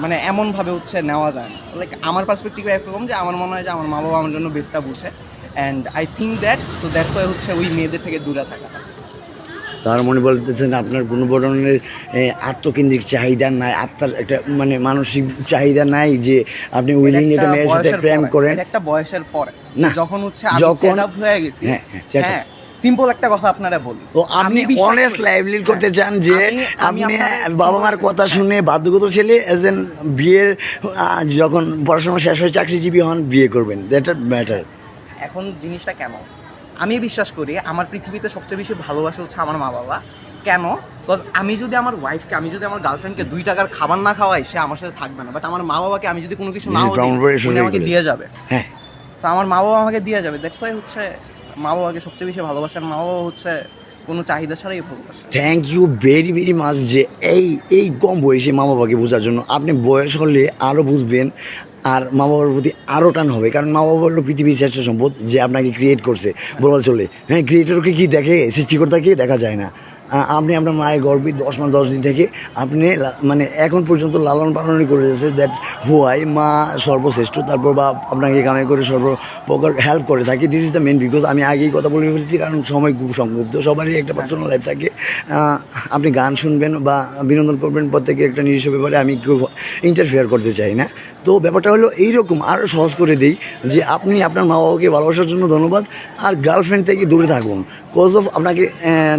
মানে এমনভাবে হচ্ছে নেওয়া যায় না। লাইক আমার পার্সপেক্টিভে একরকম যে আমার মনে হয় যে আমার মা বাবা আমার জন্য বেস্টটা বুঝে, and I think that so that's why হচ্ছে ওই মেয়েদের থেকে দূরে থাকা। তার মনে বলতেছেন আপনার কোনো ধরনের আত্মকেন্দ্রিক চাহিদা নাই, আত্মার একটা মানে মানসিক চাহিদা নাই যে আপনি উইলিং একটা মেয়ের সাথে প্রেম করেন? একটা বয়সের পরে না, যখন হচ্ছে আমি সেট আপ হয়ে গেছি, হ্যাঁ সিম্পল একটা কথা আপনারা বলি, তো আপনি অনেস্ট লাইভলি করতে চান যে আপনি বাবা মার কথা শুনে বাধ্যগত ছেলে এজ এন বিয়ের যখন পড়াশোনা শেষ হয়ে চাকরিজীবী হন বিয়ে করবেন, দ্যাট ম্যাটার। এখন জিনিসটা কেন আমি বিশ্বাস করি আমার পৃথিবীতে সবচেয়ে বেশি ভালোবাসা হচ্ছে আমার মা বাবা। কেন? বিকজ আমি যদি আমার ওয়াইফকে, আমি যদি আমার গার্লফ্রেন্ডকে 2 টাকার খাবার না খাওয়াই, সে আমার সাথে থাকবে না। বাট আমার মা বাবাকে আমি যদি কোনো কিছু না দিই আমাকে দিয়ে যাবে। হ্যাঁ, তো আমার মা বাবা আমাকে দিয়ে যাবে। দ্যাটস ওয়াই হচ্ছে মা বাবাকে সবচেয়ে বেশি ভালোবাসেন। মা বাবা হচ্ছে কোনো চাহিদা ছাড়াই ভালোবাসে। Thank you very very much যে এই কম বয়সে মা বাবাকে বোঝার জন্য। আপনি বয়স হলে আরও বুঝবেন আর মা বাবার প্রতি আরও টান হবে, কারণ মা বাবা হলো পৃথিবীর শ্রেষ্ঠ সম্পদ যে আপনাকে ক্রিয়েট করছে বলা চলে। হ্যাঁ, ক্রিয়েটরকে কি দেখে, সৃষ্টিকর্তাকে দেখা যায় না। আপনি আপনার মায়ের গর্ভে 10 মাস 10 দিন থেকে আপনি মানে এখন পর্যন্ত লালন পালনই করে যাচ্ছে। দ্যাটস হোয়াই মা সর্বশ্রেষ্ঠ, তারপর বা আপনাকে কামাই করে সর্বপ্রকার হেল্প করে থাকে। This is the main because আমি আগেই কথা বলে ফেলেছি, কারণ সময় খুব সংক্ষিপ্ত, সবারই একটা পার্সোনাল লাইফ থাকে। আপনি গান শুনবেন বা বিনোদন করবেন, প্রত্যেকের একটা নিজস্ব ব্যাপারে আমি কেউ ইন্টারফেয়ার করতে চাই না। তো ব্যাপারটা হলো এইরকম, আরও সহজ করে দিই যে আপনি আপনার মা বাবাকে ভালোবাসার জন্য ধন্যবাদ, আর গার্লফ্রেন্ড থেকে দূরে থাকুন। কজ অফ আপনাকে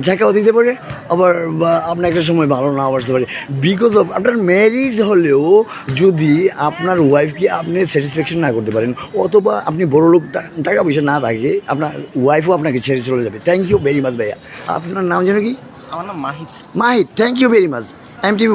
ছেঁকাও দিতে পারে, আবার বা আপনার একটা সময় ভালো না বাসতে পারে। বিকজ অফ আপনার ম্যারিজ হলেও যদি আপনার ওয়াইফকে আপনি স্যাটিসফ্যাকশন না করতে পারেন, অথবা আপনি বড় লোক টাকা পয়সা না থাকে, আপনার ওয়াইফও আপনাকে ছেড়ে চলে যাবে। থ্যাংক ইউ ভেরি মাচ ভাইয়া। আপনার নাম যেন কি? আমার নাম Mahit. Mahit, thank you very much. MTV